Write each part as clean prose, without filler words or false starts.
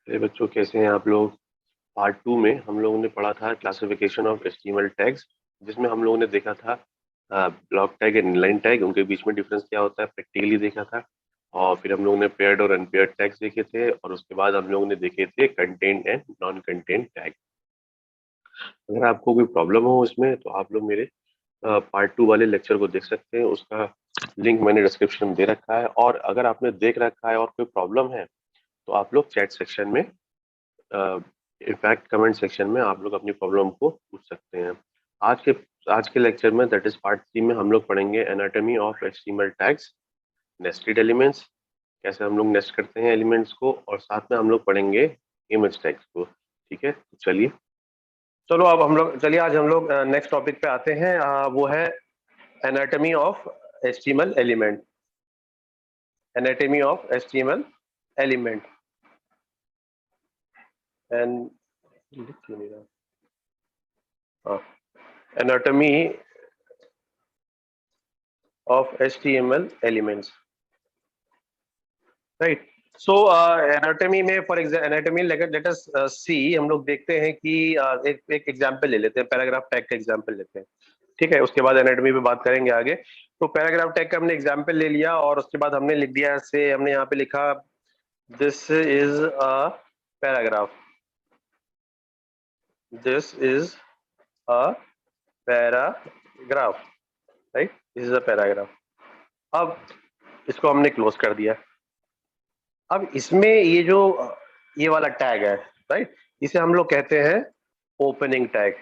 अरे बच्चों, कैसे हैं आप लोग। पार्ट 2 में हम लोगों ने पढ़ा था क्लासिफिकेशन ऑफ एचटीएमएल टैग्स, जिसमें हम लोगों ने देखा था block tag and inline tag, उनके बीच में डिफरेंस क्या होता है प्रैक्टिकली देखा था। और फिर हम लोगों ने पेयर्ड और अनपेयर्ड टैग्स देखे थे, और उसके बाद हम लोगों ने देखे थे content and non content tag. अगर आपको कोई प्रॉब्लम हो इसमें तो आप लोग मेरे पार्ट 2 वाले लेक्चर को देख सकते हैं। उसका लिंक मैंने डिस्क्रिप्शन में दे रखा है, और अगर आपने देख रखा है और कोई प्रॉब्लम है तो आप लोग चैट सेक्शन में, इनफैक्ट कमेंट सेक्शन में आप लोग अपनी प्रॉब्लम को पूछ सकते हैं। आज के आज के लेक्चर में, दैट इज पार्ट 3 में, हम लोग पढ़ेंगे anatomy of HTML tags, nested elements, कैसे हम लोग नेस्ट करते हैं एलिमेंट्स को, और साथ में हम लोग पढ़ेंगे इमेज टैग्स को। ठीक है, तो चलिए आज हम लोग नेक्स्ट टॉपिक पे आते हैं। वो है anatomy of HTML element. Anatomy of HTML element and anatomy of HTML elements, right? So anatomy में फॉर एनाटॉमी लेट अस सी, हम लोग देखते हैं कि एक एग्जांपल ले लेते हैं, पैराग्राफ टैग का एग्जांपल लेते हैं। ठीक है, उसके बाद एनाटॉमी पे बात करेंगे आगे। तो पैराग्राफ टैग का हमने एग्जांपल ले लिया, और उसके बाद हमने लिख दिया से, हमने यहाँ पे लिखा this is a paragraph, this is a paragraph, right, this is a paragraph. अब इसको हमने क्लोज कर दिया। अब इसमें ये वाला टैग है, राइट, इसे हम लोग कहते हैं opening tag.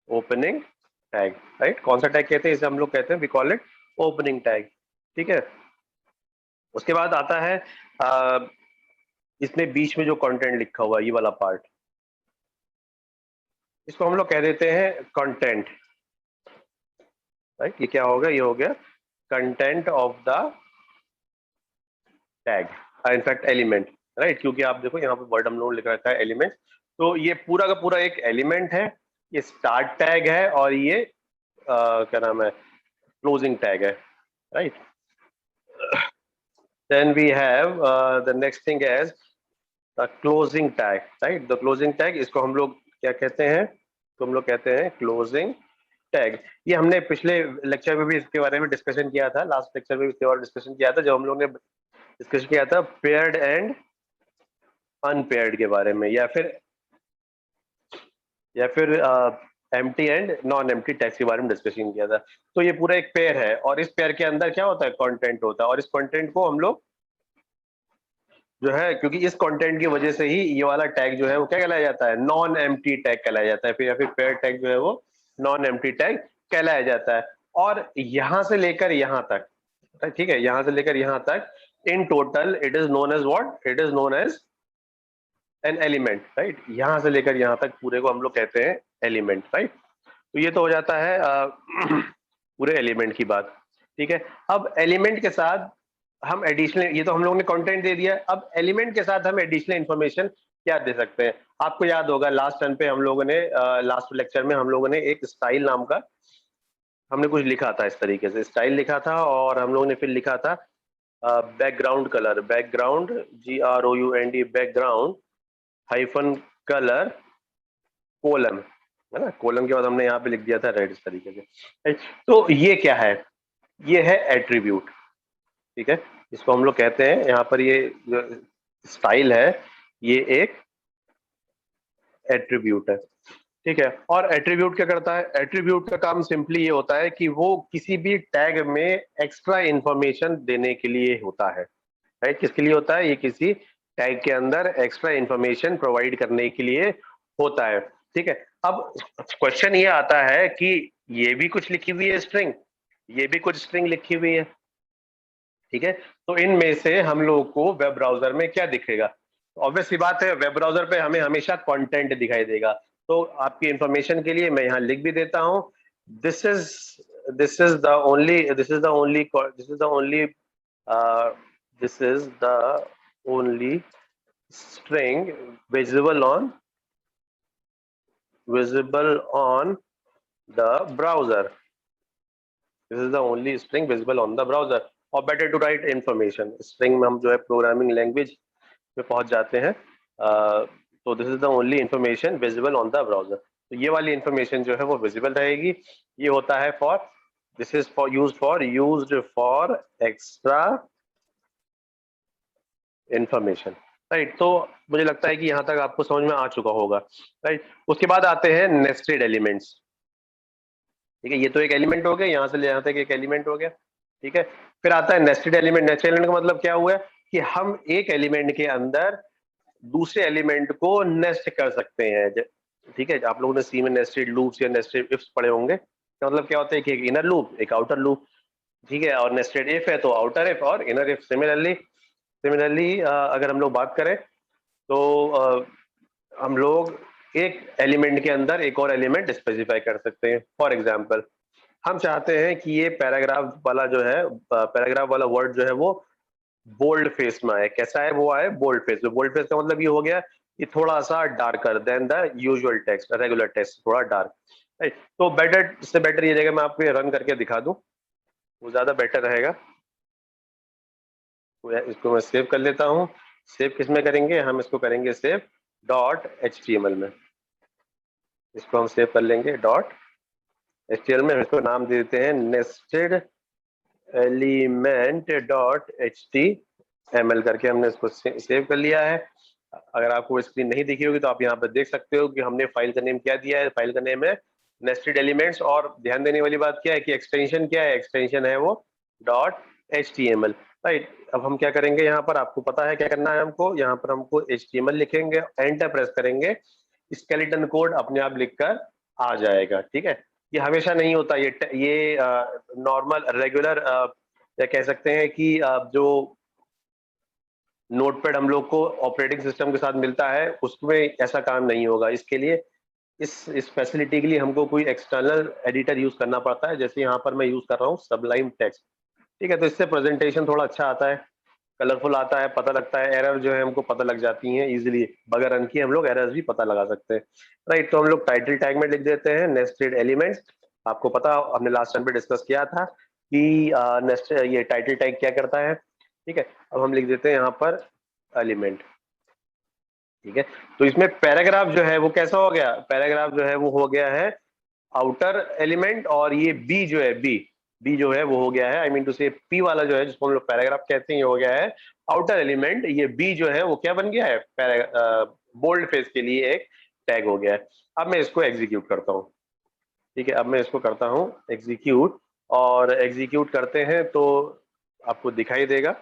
Opening tag, right, कौन सा टैग कहते हैं इसे? हम लोग कहते हैं, we call it opening tag. ठीक है, उसके बाद आता है इसमें बीच में जो कंटेंट लिखा हुआ है, ये वाला पार्ट, इसको हम लोग कह देते हैं कंटेंट, राइट। ये क्या होगा? ये हो गया content of the tag, in fact element, right, क्योंकि आप देखो यहाँ पे वर्ड हम लोगों ने लिख रखा है एलिमेंट। तो ये पूरा का पूरा एक एलिमेंट है, ये स्टार्ट टैग है, और ये क्या नाम है, क्लोजिंग टैग है, right. Then we have the next thing as the closing tag, right. The closing tag, इसको हम लोग क्या कहते हैं? तो हम लोग कहते हैं क्लोजिंग टैग। ये हमने पिछले लेक्चर में भी इसके बारे में डिस्कशन किया था, लास्ट लेक्चर में भी इसके बारे में डिस्कशन किया था, जब हम लोग ने डिस्कशन किया था पेयर्ड एंड अनपेयर्ड के बारे में, या फिर empty and non empty tags के बारे में डिस्कशन किया था। तो ये पूरा एक पेयर है, और इस पेयर के अंदर क्या होता है? कंटेंट होता है, और इस कंटेंट को हम लोग जो है, क्योंकि इस कंटेंट की वजह से ही ये वाला टैग जो है वो क्या कहलाया जाता है? नॉन एम्प्टी टैग कहलाया जाता है, फिर या फिर पेयर टैग जो है वो नॉन एम्प्टी टैग कहलाया जाता है। और यहां से लेकर यहां तक, ठीक है, यहां से लेकर यहां तक, in total it is known as what? It is known as an element, right. यहां से लेकर यहां तक पूरे को हम लोग कहते हैं एलिमेंट, राइट। तो ये तो हो जाता है पूरे एलिमेंट की बात। ठीक है, अब एलिमेंट के साथ हम एडिशनल, ये तो हम लोगों ने कंटेंट दे दिया, अब एलिमेंट के साथ हम एडिशनल इंफॉर्मेशन क्या दे सकते हैं? आपको याद होगा लास्ट टाइम पे हम लोगों ने, लास्ट लेक्चर में हम लोगों ने एक स्टाइल नाम का हमने कुछ लिखा था, इस तरीके से स्टाइल लिखा था, और हम लोगों ने फिर लिखा था background colour, background GROUND, background hyphen colour colon, है ना। कोलन के बाद हमने यहाँ पे लिख दिया था रेड, इस तरीके से, right? तो ये क्या है? ये है एट्रीब्यूट, ठीक है, इसको हम लोग कहते हैं यहाँ पर, ये जो स्टाइल है ये एक एट्रीब्यूट है, ठीक है। और एट्रीब्यूट क्या करता है? एट्रीब्यूट का काम सिंपली ये होता है कि वो किसी भी टैग में एक्स्ट्रा इंफॉर्मेशन देने के लिए होता है, राइट। किसके लिए होता है? ये किसी टैग के अंदर एक्स्ट्रा इंफॉर्मेशन प्रोवाइड करने के लिए होता है, ठीक है। अब क्वेश्चन ये आता है कि ये भी कुछ लिखी हुई है स्ट्रिंग, ये भी कुछ स्ट्रिंग लिखी हुई है, ठीक है। तो इनमें से हम लोगों को वेब ब्राउजर में क्या दिखेगा? ऑब्वियस सी बात है, वेब ब्राउजर पे हमें हमेशा कंटेंट दिखाई देगा। तो आपकी इंफॉर्मेशन के लिए मैं यहाँ लिख भी देता हूँ, this is this is the only this is the only this is the only this is the only string visible on the browser. This is the only string visible on the browser. और better to write information, string में हम जो है programming language में पहुंच जाते हैं। तो this is the only information visible on the browser. तो ये वाली इंफॉर्मेशन जो है वो विजिबल रहेगी। ये होता है for, this is for used for extra information, right. तो मुझे लगता है कि यहाँ तक आपको समझ में आ चुका होगा, राइट। उसके बाद आते हैं नेस्टेड एलिमेंट्स। ठीक है, ये तो एक एलिमेंट हो गया, यहाँ से ले यहाँ तक एक एलिमेंट हो गया। ठीक है, फिर आता है नेस्टेड एलिमेंट। नेस्टेड एलिमेंट का मतलब क्या हुआ कि हम एक एलिमेंट के अंदर दूसरे एलिमेंट को नेस्ट कर सकते हैं। ठीक है, आप लोगों ने सी में नेस्टेड लूप्स या नेस्टेड इफ्स पढ़े होंगे। तो मतलब क्या होता है कि एक इनर लूप, एक आउटर लूप। ठीक है, और नेस्टेड इफ है तो आउटर इफ और इनर इफ। सिमिलरली अगर हम लोग बात करें तो हम लोग एक एलिमेंट के अंदर एक और एलिमेंट स्पेसिफाई कर सकते हैं। फॉर एग्जाम्पल, हम चाहते हैं कि ये पैराग्राफ वाला जो है, पैराग्राफ वाला वर्ड जो है वो बोल्ड फेस में आए। कैसा है वो आए? बोल्ड फेस में। बोल्ड फेस का मतलब ये हो गया कि थोड़ा सा darker then the usual text, regular text थोड़ा डार्क, राइट। तो बेटर, इससे बेटर ये रहेगा मैं आपको ये रन करके दिखा दूं, वो ज्यादा बेटर रहेगा। तो इसको मैं सेव कर लेता हूँ। सेव किस में करेंगे? हम इसको करेंगे सेव .html में। इसको हम सेव कर लेंगे .html में। इसको नाम दे देते हैं नेस्टेड एलिमेंट .html करके हमने इसको सेव कर लिया है। अगर आपको स्क्रीन नहीं दिखी होगी तो आप यहाँ पर देख सकते हो कि हमने फाइल का नेम क्या दिया है। फाइल का नेम है नेस्टेड एलिमेंट्स। और ध्यान देने वाली बात क्या है कि एक्सटेंशन क्या है? एक्सटेंशन है वो .html, राइट। अब हम क्या करेंगे, यहाँ पर आपको पता है क्या करना है हमको। यहाँ पर हमको html लिखेंगे, एंटर प्रेस करेंगे, स्केलेटन कोड अपने आप लिखकर आ जाएगा। ठीक है, ये हमेशा नहीं होता। ये नॉर्मल रेगुलर या कह सकते हैं कि जो नोटपैड हम लोग को ऑपरेटिंग सिस्टम के साथ मिलता है उसमें ऐसा काम नहीं होगा। इसके लिए इस फैसिलिटी के लिए हमको कोई एक्सटर्नल एडिटर यूज करना पड़ता है। जैसे यहाँ पर मैं यूज कर रहा हूँ सबलाइम टेक्स्ट। ठीक है, तो इससे प्रेजेंटेशन थोड़ा अच्छा आता है, कलरफुल आता है, पता लगता है। एरर जो है हमको पता लग जाती हैं इजीली। बगैर रन किए हम लोग एरर्स भी पता लगा सकते हैं, राइट। तो हम लोग टाइटल टैग में लिख देते हैं नेस्टेड एलिमेंट्स। आपको पता, हमने लास्ट टाइम पे डिस्कस किया था कि नेस्टेड ये टाइटल टैग क्या करता है। ठीक है, अब हम लिख देते हैं यहाँ पर एलिमेंट। ठीक है, तो इसमें पैराग्राफ जो है वो कैसा हो गया? पैराग्राफ जो है वो हो गया है आउटर एलिमेंट। और ये बी जो है, बी जो है वो हो गया है, आई मीन टू से पी वाला जो है जिसको हम लोग पैराग्राफ कहते हैं, ये हो गया है आउटर एलिमेंट। ये बी जो है वो क्या बन गया है? बोल्ड फेस के लिए एक टैग हो गया है। अब मैं इसको एग्जीक्यूट करता हूँ। ठीक है, अब मैं इसको करता हूँ एग्जीक्यूट। और एग्जीक्यूट करते हैं तो आपको दिखाई देगा।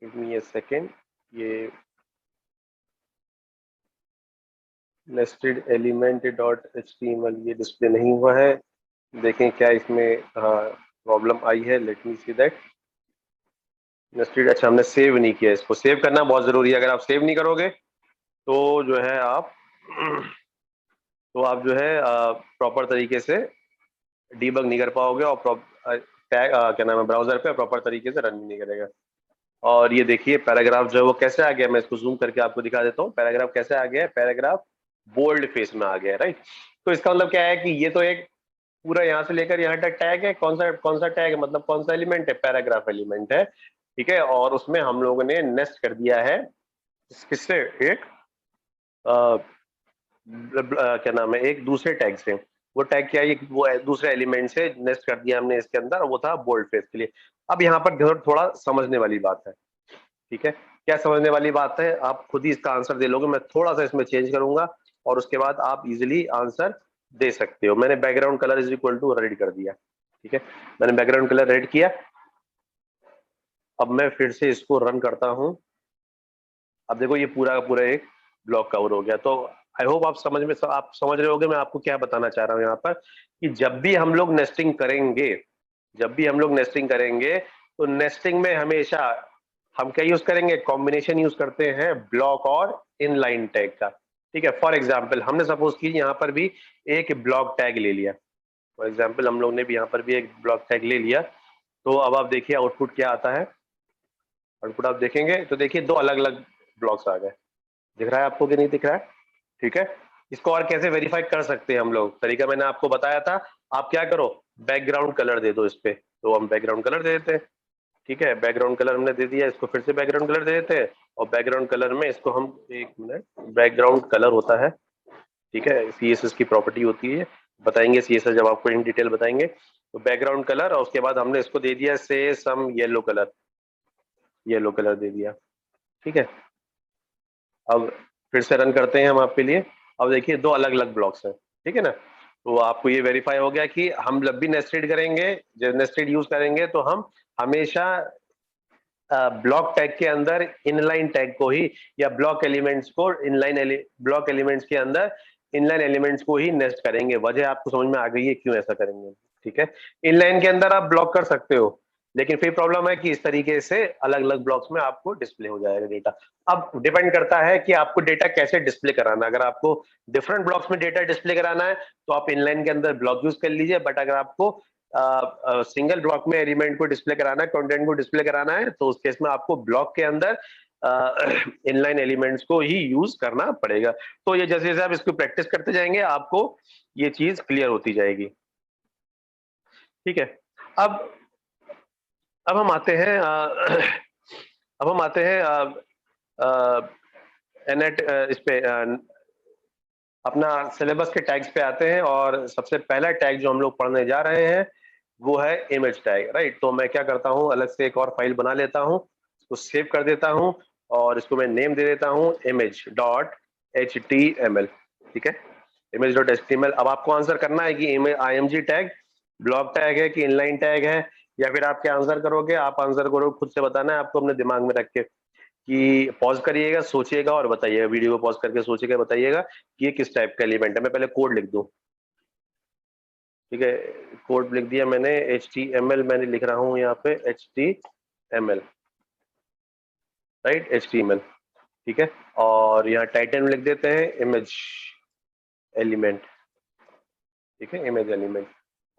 Give me a second. ये नेस्टेड एलिमेंट .html ये डिस्प्ले नहीं हुआ है। देखें क्या इसमें प्रॉब्लम आई है। Let me see that. Nested, अच्छा हमने सेव नहीं किया। इसको सेव करना बहुत जरूरी है। अगर आप सेव नहीं करोगे तो जो है आप जो है प्रॉपर तरीके से डीबग नहीं कर पाओगे और टैग क्या नाम है ब्राउजर पे प्रॉपर तरीके से रन भी नहीं करेगा। और ये देखिए पैराग्राफ जो है वो कैसे आ गया। मैं इसको जूम करके आपको दिखा देता हूँ। पैराग्राफ कैसे आ गया? पैराग्राफ बोल्ड फेस में आ गया, राइट। तो इसका मतलब क्या है कि ये तो एक पूरा यहाँ से लेकर यहाँ तक टैग है। कौन सा टैग है? मतलब कौन सा एलिमेंट है? पैराग्राफ एलिमेंट है। ठीक है, और उसमें हम लोगों ने नेस्ट कर दिया है किससे? एक क्या नाम है, एक दूसरे टैग से। वो टैग क्या है? वो दूसरे एलिमेंट से नेस्ट कर दिया हमने इसके अंदर, वो था बोल्ड फेस के लिए। अब यहाँ पर थोड़ा समझने वाली बात है। ठीक है, क्या समझने वाली बात है? आप खुद ही इसका आंसर दे लोगे। मैं थोड़ा सा इसमें चेंज करूंगा और उसके बाद आप इजीली आंसर दे सकते हो। मैंने background colour is equal to red कर दिया। ठीक है, मैंने बैकग्राउंड कलर रेड किया। अब मैं फिर से इसको रन करता हूं। अब देखो ये पूरा का पूरा एक ब्लॉक कवर हो गया। तो आई होप आप समझ रहे होगे मैं आपको क्या बताना चाह रहा हूं यहाँ पर, कि जब भी हम लोग नेस्टिंग करेंगे, तो नेस्टिंग में हमेशा हम क्या यूज करेंगे? कॉम्बिनेशन यूज करते हैं ब्लॉक और इनलाइन टैग का। ठीक है, फॉर एग्जाम्पल हमने सपोज की यहाँ पर भी एक ब्लॉक टैग ले लिया। फॉर एग्जाम्पल हम लोग ने भी यहाँ पर भी एक ब्लॉक टैग ले लिया। तो अब आप देखिए आउटपुट क्या आता है। आउटपुट आप देखेंगे तो देखिए दो अलग अलग ब्लॉक्स आ गए। दिख रहा है आपको कि नहीं दिख रहा है? ठीक है, इसको और कैसे वेरीफाई कर सकते हैं हम लोग, तरीका मैंने आपको बताया था। आप क्या करो, बैकग्राउंड कलर दे दो इस पे, तो हम बैकग्राउंड कलर दे देते हैं। ठीक है, बैकग्राउंड कलर हमने दे दिया, इसको फिर से बैकग्राउंड कलर दे देते हैं। और बैकग्राउंड कलर में इसको हम, एक मिनट, बैकग्राउंड कलर होता है, ठीक है, सीएसएस की प्रॉपर्टी होती है, बताएंगे सीएसएस जब आपको इन डिटेल बताएंगे। तो बैकग्राउंड कलर, और उसके बाद हमने इसको दे दिया से सम येलो कलर, येलो कलर दे दिया। ठीक है, अब फिर से रन करते हैं हम आपके लिए। अब देखिए दो अलग अलग ब्लॉक्स हैं, ठीक है ना। तो आपको ये वेरीफाई हो गया कि हम जब भी नेस्टेड करेंगे, जब नेस्टेड यूज करेंगे, तो हम हमेशा ब्लॉक टैग के अंदर इनलाइन टैग को ही, या ब्लॉक एलिमेंट्स को ब्लॉक एलिमेंट्स के अंदर इनलाइन एलिमेंट्स को ही नेस्ट करेंगे। वजह आपको समझ में आ गई है क्यों ऐसा करेंगे, ठीक है। इनलाइन के अंदर आप ब्लॉक कर सकते हो, लेकिन फिर प्रॉब्लम है कि इस तरीके से अलग अलग ब्लॉक्स में आपको डिस्प्ले हो जाएगा डेटा। अब डिपेंड करता है कि आपको डेटा कैसे डिस्प्ले कराना है। अगर आपको डिफरेंट ब्लॉक्स में डेटा डिस्प्ले कराना है तो आप इनलाइन के अंदर ब्लॉक यूज कर लीजिए, बट अगर आपको सिंगल ब्लॉक में एलिमेंट को डिस्प्ले कराना है, कंटेंट को डिस्प्ले कराना है, तो उस केस में आपको ब्लॉक के अंदर इनलाइन एलिमेंट्स को ही यूज करना पड़ेगा। तो ये जैसे जैसे आप इसको प्रैक्टिस करते जाएंगे, आपको ये चीज क्लियर होती जाएगी। ठीक है, अब अब हम आते हैं अब हम आते हैं एनेट इस पे अपना सिलेबस के टैग्स पे आते हैं। और सबसे पहला टैग जो हम लोग पढ़ने जा रहे हैं वो है इमेज टैग, राइट। तो मैं क्या करता हूँ, अलग से एक और फाइल बना लेता हूँ, उसको सेव कर देता हूँ, और इसको मैं नेम दे देता हूँ image.html। ठीक है, image.html। अब आपको आंसर करना है कि img टैग ब्लॉक टैग है कि इनलाइन टैग है, या फिर आप क्या आंसर करोगे। आप आंसर करोगे, खुद से बताना है आपको अपने दिमाग में रख के, कि पॉज करिएगा, सोचिएगा और बताइएगा, वीडियो को पॉज करके सोचिएगा, बताइएगा कि ये किस टाइप का एलिमेंट है। मैं पहले कोड लिख दूं, ठीक है। कोड लिख दिया मैंने, HTML मैंने लिख रहा हूँ यहाँ पे, HTML, राइट, HTML। ठीक है, और यहाँ टाइटल में लिख देते हैं इमेज एलिमेंट, ठीक है, इमेज एलिमेंट।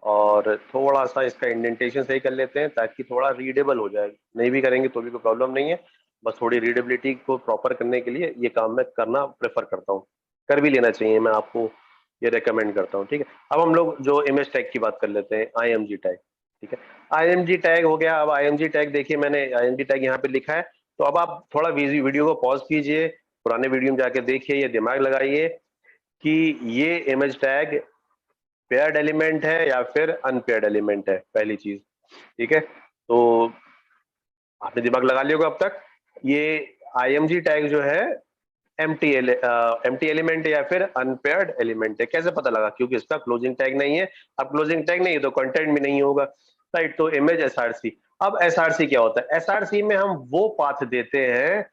और थोड़ा सा इसका इंडेंटेशन सही कर लेते हैं ताकि थोड़ा रीडेबल हो जाए। नहीं भी करेंगे तो भी कोई प्रॉब्लम नहीं है, बस थोड़ी रीडेबिलिटी को प्रॉपर करने के लिए ये काम मैं करना प्रेफर करता हूँ, कर भी लेना चाहिए, मैं आपको ये रेकमेंड करता हूँ। ठीक है, अब हम लोग जो इमेज टैग की बात कर लेते हैं, IMG टैग। ठीक है, IMG टैग हो गया। अब IMG टैग देखिए, मैंने IMG टैग यहाँ पे लिखा है। तो अब आप थोड़ा वीडियो को पॉज कीजिए, पुराने वीडियो में जाके देखिए, ये दिमाग लगाइए कि ये इमेज टैग पेयर्ड एलिमेंट है या फिर अनपेयर्ड एलिमेंट है, पहली चीज। ठीक है, तो आपने दिमाग लगा लिया होगा अब तक। ये IMG टैग जो है एम्प्टी एलिमेंट है या फिर अनपेयर्ड एलिमेंट है, कैसे पता लगा, क्योंकि इसका क्लोजिंग टैग नहीं है। अब क्लोजिंग टैग नहीं है तो कंटेंट भी नहीं होगा, राइट। तो इमेज SRC। अब SRC क्या होता है, SRC में हम वो पाथ देते हैं,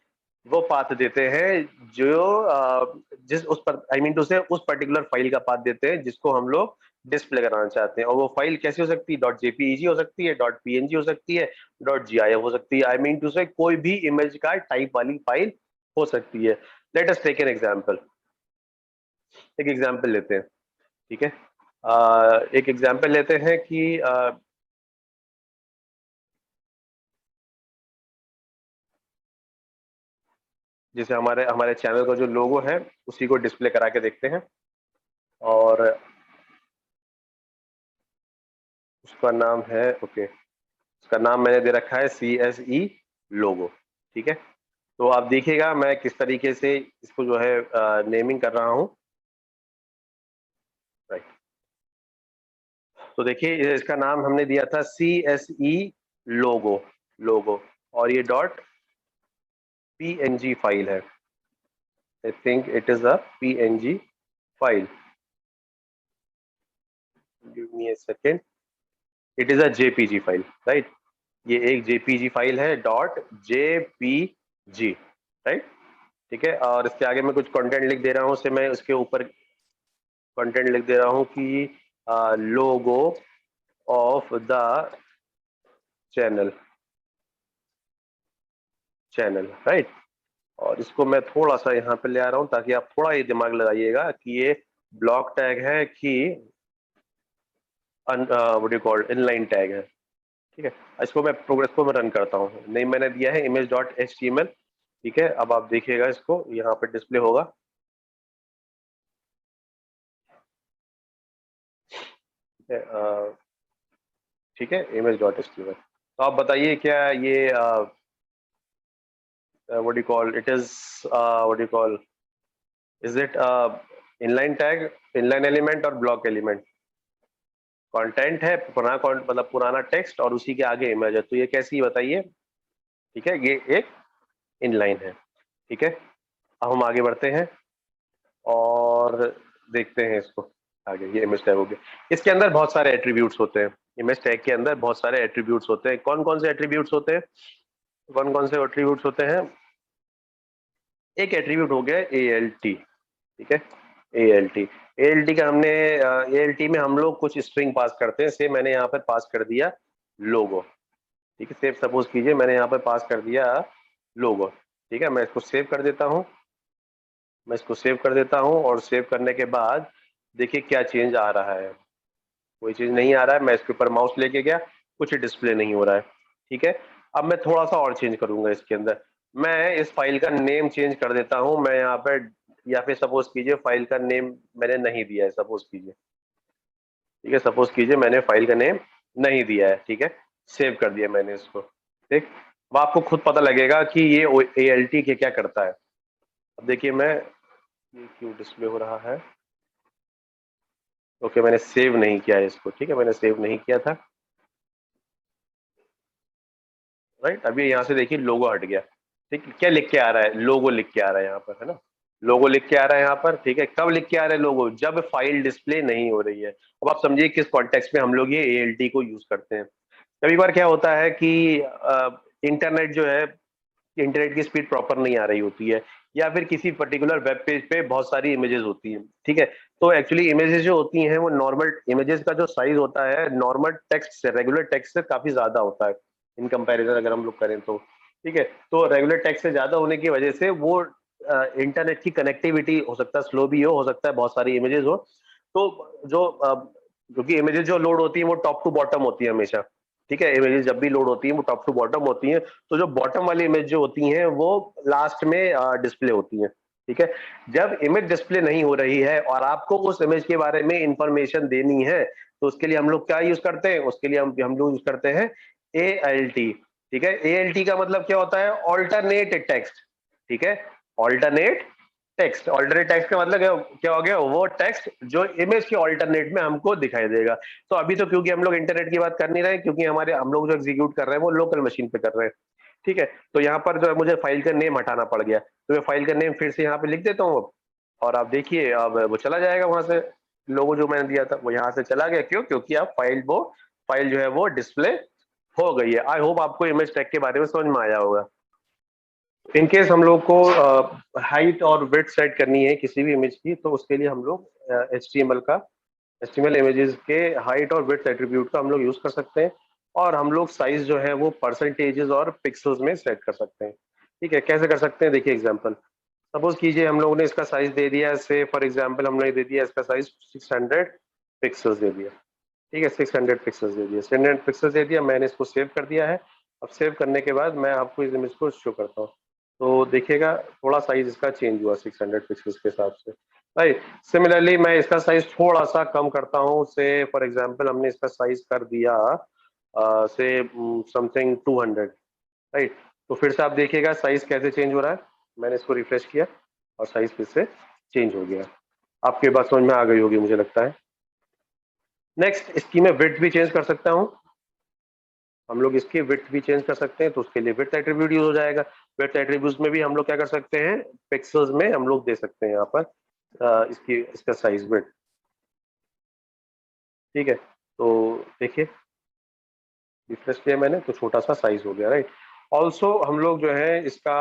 वो पाथ देते हैं जो जिस उस पर, आई मीन टू से, उस पर्टिकुलर फाइल का पाथ देते हैं जिसको हम लोग डिस्प्ले कराना चाहते हैं। और वो फाइल कैसी हो सकती है, .jpeg हो सकती है, .png हो सकती है, .gif हो सकती है, आई मीन टू से कोई भी इमेज का टाइप वाली फाइल हो सकती है। Let us take an example, एक एग्जांपल लेते हैं, ठीक है। एक एग्जांपल लेते हैं कि जैसे हमारे हमारे चैनल का जो लोगो है उसी को डिस्प्ले करा के देखते हैं। और उसका नाम है, ओके, उसका नाम मैंने दे रखा है CSE लोगो। ठीक है, तो आप देखिएगा मैं किस तरीके से इसको जो है नेमिंग कर रहा हूँ, राइट। तो देखिए इसका नाम हमने दिया था CSE लोगो, लोगो, और ये .png फाइल है। I think it is a PNG file, give me a second, it is a JPG file, right. ये एक JPG फाइल है, .jpg, राइट। ठीक है, और इसके आगे मैं कुछ कंटेंट लिख दे रहा हूँ, उसे मैं उसके ऊपर कंटेंट लिख दे रहा हूँ कि logo of the channel, channel, right. और इसको मैं थोड़ा सा यहाँ पे ले आ रहा हूँ ताकि आप थोड़ा ये दिमाग लगाइएगा कि ये ब्लॉक टैग है कि what you called inline tag है। ठीक है, इसको मैं प्रोग्रेस को मैं रन करता हूँ, नहीं मैंने दिया है image.html। ठीक है, अब आप देखिएगा इसको यहाँ पे डिस्प्ले होगा। ठीक है, इमेज डॉट एचटीएमएल। तो आप बताइए क्या ये what do call it is, what do call, is it inline tag, inline element और ब्लॉक एलिमेंट? कंटेंट है पुराना, मतलब पुराना टेक्स्ट और उसी के आगे इमेज है, तो ये कैसी है बताइए? ठीक है, ये एक इनलाइन है। ठीक है, अब हम आगे बढ़ते हैं और देखते हैं इसको आगे। ये इमेज टैग हो गया, इसके अंदर बहुत सारे एट्रीब्यूट्स होते हैं। इमेज टैग के अंदर बहुत सारे एट्रीब्यूट्स होते हैं। कौन कौन से एट्रीब्यूट्स होते हैं? कौन कौन से एट्रीब्यूट्स होते हैं? एक एट्रीब्यूट हो गया ए एल टी। ठीक है, A L T. A L T का हमने, ए एल टी में हम लोग कुछ स्ट्रिंग पास करते हैं। से मैंने यहाँ पर पास कर दिया लोगो। ठीक है, सेव सपोज कीजिए मैंने यहाँ पर पास कर दिया लोगो। ठीक है, मैं इसको सेव कर देता हूँ। मैं इसको सेव कर देता हूँ और सेव करने के बाद देखिए क्या चेंज आ रहा है। कोई चीज नहीं आ रहा है। मैं इसके ऊपर माउस लेके गया, कुछ डिस्प्ले नहीं हो रहा है। ठीक है, अब मैं थोड़ा सा और चेंज करूंगा इसके अंदर। मैं इस फाइल का नेम चेंज कर देता हूँ। मैं यहाँ पे, या फिर सपोज कीजिए फाइल का नेम मैंने नहीं दिया है, सपोज कीजिए। ठीक है, सपोज कीजिए मैंने फाइल का नेम नहीं दिया है। ठीक है, सेव कर दिया मैंने इसको। ठीक, अब आपको खुद पता लगेगा कि ये ए एल टी के क्या करता है। अब देखिए मैं, ये क्यों डिस्प्ले हो रहा है? ओके, मैंने सेव नहीं किया है इसको। ठीक है, मैंने सेव नहीं किया था। राइट, अभी यहाँ से देखिए लोगो हट गया। ठीक है, क्या लिख के आ रहा है? लोगो लिख के आ रहा है यहाँ पर, है ना? लोगो लिख के आ रहा है यहाँ पर। ठीक है, कब लिख के आ रहा है लोगो? जब फाइल डिस्प्ले नहीं हो रही है। अब आप समझिए किस कॉन्टेक्स्ट में हम लोग ये एएलटी को यूज करते हैं। कभी बार क्या होता है कि इंटरनेट जो है, इंटरनेट की स्पीड प्रॉपर नहीं आ रही होती है, या फिर किसी पर्टिकुलर वेब पेज पे बहुत सारी इमेजेस होती हैं। ठीक है, तो एक्चुअली इमेजेस जो होती हैं वो नॉर्मल इमेजेस का जो साइज होता है नॉर्मल टेक्स्ट से, रेगुलर टेक्स्ट से काफी ज्यादा होता है इन कंपैरिजन अगर हम लोग करें तो। ठीक है, तो रेगुलर टेक्स्ट से ज्यादा होने की वजह से वो इंटरनेट की कनेक्टिविटी हो सकता है स्लो भी हो सकता है बहुत सारी इमेजेस हो। तो जो क्योंकि इमेजेस जो लोड होती है वो टॉप टू बॉटम होती है हमेशा। ठीक है, इमेजेस जब भी लोड होती है वो टॉप टू बॉटम होती है। तो जो बॉटम वाली इमेज जो होती हैं वो लास्ट में डिस्प्ले होती हैं। ठीक है, जब इमेज डिस्प्ले नहीं हो रही है और आपको उस इमेज के बारे में इंफॉर्मेशन देनी है, तो उसके लिए हम लोग क्या यूज करते हैं? उसके लिए हम लोग यूज करते हैं ए एल टी। ठीक है, ए एल टी का मतलब क्या होता है? Alternate text. ठीक है, ऑल्टरनेट टेक्स्ट। ऑल्टरनेट टेक्स्ट का मतलब क्या हो गया? वो टेक्स्ट जो इमेज के ऑल्टरनेट में हमको दिखाई देगा। तो अभी तो क्योंकि हम लोग इंटरनेट की बात कर नहीं रहे, क्योंकि हमारे हम लोग जो एग्जीक्यूट कर रहे हैं वो लोकल मशीन पे कर रहे हैं। ठीक है, तो यहाँ पर जो है मुझे फाइल का नेम हटाना पड़ गया, तो मैं फाइल का नेम फिर से यहाँ पे लिख देता हूँ अब। और आप देखिए अब वो चला जाएगा वहां से। लोगो जो मैंने दिया था वो यहाँ से चला गया। क्यों? क्योंकि अब फाइल जो है वो डिस्प्ले हो गई है। आई होप आपको इमेज टैग के बारे में समझ में आया होगा। इन केस हम लोग को हाइट और विड्थ सेट करनी है किसी भी इमेज की, तो उसके लिए हम लोग एचटीएमएल इमेजेस के हाइट और विड्थ एट्रीब्यूट का हम लोग यूज कर सकते हैं। और हम लोग साइज जो है वो परसेंटेजेस और पिक्सल्स में सेट कर सकते हैं। ठीक है, कैसे कर सकते हैं? देखिए एग्जांपल, सपोज कीजिए हम लोगों ने इसका साइज दे दिया, से फॉर एग्जांपल हमने दे दिया इसका साइज 600 पिक्सल्स दे दिया। ठीक है, 600 पिक्सल्स दे दिया, 600 पिक्सल्स दे दिया। मैंने इसको सेव कर दिया है। अब सेव करने के बाद मैं आपको इस इमेज को शो करता हूँ। तो देखिएगा थोड़ा साइज इसका चेंज हुआ 600 पिक्सल्स के हिसाब से। राइट, सिमिलरली मैं इसका साइज थोड़ा सा कम करता हूँ। से फॉर एग्जांपल हमने इसका साइज कर दिया से समथिंग 200। राइट, तो फिर से आप देखिएगा साइज कैसे चेंज हो रहा है। मैंने इसको रिफ्रेश किया और साइज फिर से चेंज हो गया। आपके बात समझ में आ गई होगी मुझे लगता है। नेक्स्ट, इसकी मैं विड्थ भी चेंज कर सकता हूँ। हम लोग इसकी विड्थ भी चेंज कर सकते हैं, तो उसके लिए विड्थ एट्रीब्यूट यूज हो जाएगा। विड्थ एट्रीब्यूट में भी हम लोग क्या कर सकते हैं? पिक्सल्स में हम लोग दे सकते हैं यहाँ पर इसका साइज विड्थ। ठीक है, तो देखिए रिफ्रेश किया मैंने तो छोटा सा साइज हो गया। राइट, ऑल्सो हम लोग जो है इसका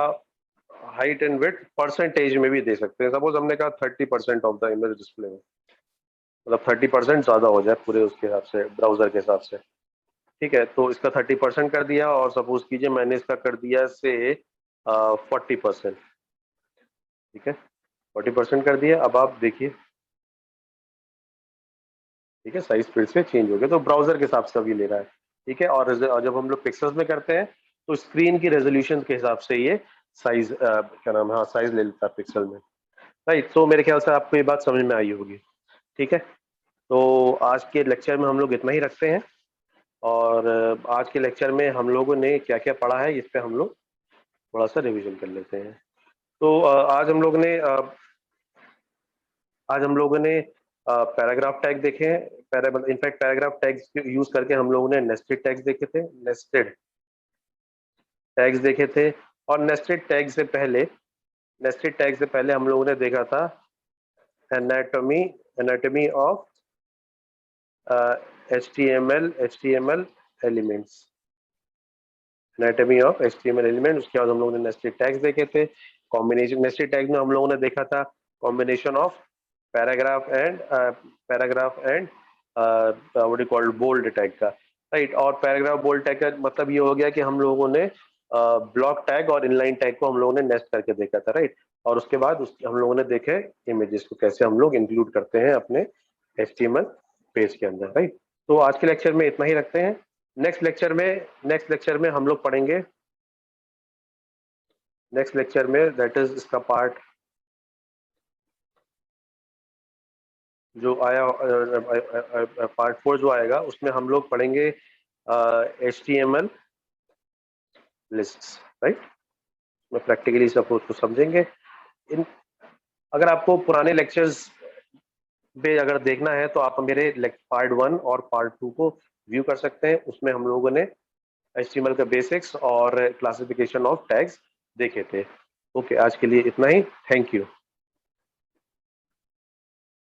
हाइट एंड विड्थ परसेंटेज में भी दे सकते हैं। सपोज हमने कहा 30% ऑफ द इमेज डिस्प्ले में, मतलब 30% ज्यादा हो जाए पूरे उसके हिसाब से, ब्राउजर के हिसाब से। ठीक है, तो इसका 30% कर दिया और सपोज कीजिए मैंने इसका कर दिया से 40%। ठीक है, 40% कर दिया। अब आप देखिए, ठीक है, साइज फिर से चेंज हो गया, तो ब्राउजर के हिसाब से अभी ले रहा है। ठीक है, और जब हम लोग पिक्सल्स में करते हैं तो स्क्रीन की रेजोल्यूशन के हिसाब से ये साइज क्या नाम है, हाँ साइज ले लेता है पिक्सल में। राइट, तो मेरे ख्याल से आपको ये बात समझ में आई होगी। ठीक है, तो आज के लेक्चर में हम लोग इतना ही रखते हैं, और आज के लेक्चर में हम लोगों ने क्या क्या पढ़ा है इस पे हम लोग थोड़ा सा रिवीजन कर लेते हैं। तो आज हम लोगों ने पैराग्राफ टैग देखे हैं। इनफैक्ट पैराग्राफ टैग्स यूज करके हम लोगों ने नेस्टेड टैग्स देखे थे, नेस्टेड टैग्स देखे थे। और नेस्टेड टैग से पहले हम लोगों ने देखा था anatomy of HTML elements, anatomy of HTML element. उसके बाद हम लोगों ने नेस्टेड टैग्स देखे थे। कॉम्बिनेशन नेस्टेड टैग में हम लोगों ने देखा था combination of paragraph and what you called bold tag का, राइट। और पैराग्राफ बोल्ड टैग का मतलब ये हो गया कि हम लोगों ने ब्लॉक टैग और इनलाइन टैग को हम लोगों ने नेस्ट करके देखा था, राइट। और उसके बाद हम लोगों ने देखे इमेजेस को कैसे हम लोग इंक्लूड करते हैं अपने HTML पेज के अंदर, राइट। तो आज के लेक्चर में इतना ही रखते हैं। नेक्स्ट लेक्चर में हम लोग पढ़ेंगे, नेक्स्ट लेक्चर में दैट इज इसका पार्ट जो आया, पार्ट 4 जो आएगा उसमें हम लोग पढ़ेंगे HTML लिस्ट्स, राइट। मैं प्रैक्टिकली सब कुछ समझेंगे। अगर आपको पुराने लेक्चर्स पे अगर देखना है तो आप मेरे पार्ट 1 और पार्ट 2 को व्यू कर सकते हैं। उसमें हम लोगों ने HTML का बेसिक्स और क्लासिफिकेशन ऑफ टैग्स देखे थे। ओके, आज के लिए इतना ही। Thank you.